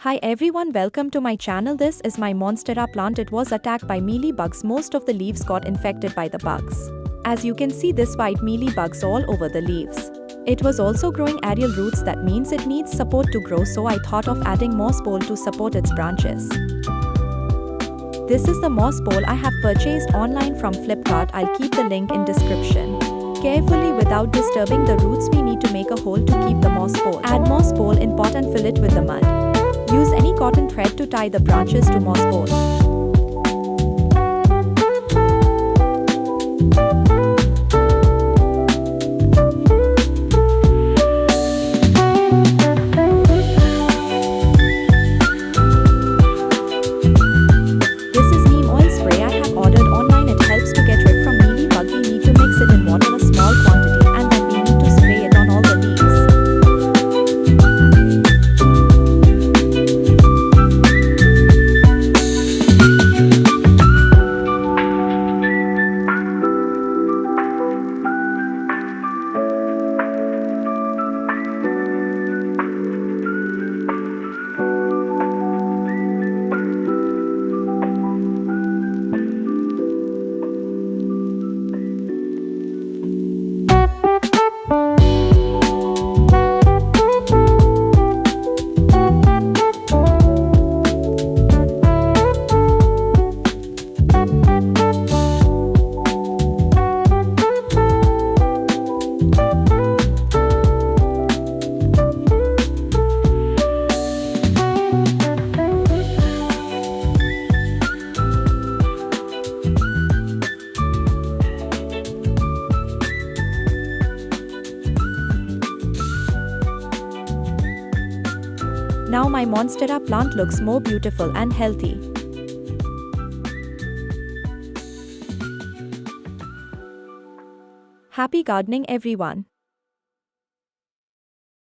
Hi everyone, welcome to my channel. This is my monstera plant. It was attacked by mealy bugs. Most of the leaves got infected by the bugs. As you can see, this white mealy bugs all over the leaves. It was also growing aerial roots, that means it needs support to grow, so I thought of adding moss pole to support its branches. This is the moss pole I have purchased online from Flipkart. I'll keep the link in description. Carefully, without disturbing the roots, we need to make a hole to keep the moss pole. Add moss pole in pot and fill it with the mud. Use any cotton thread to tie the branches to moss pole. This is neem oil spray I have ordered online. It helps to get rid from mealy bug. We need to mix it in water a small quantity and then we need to spray it on all the leaves. Now my monstera plant looks more beautiful and healthy. Happy gardening everyone.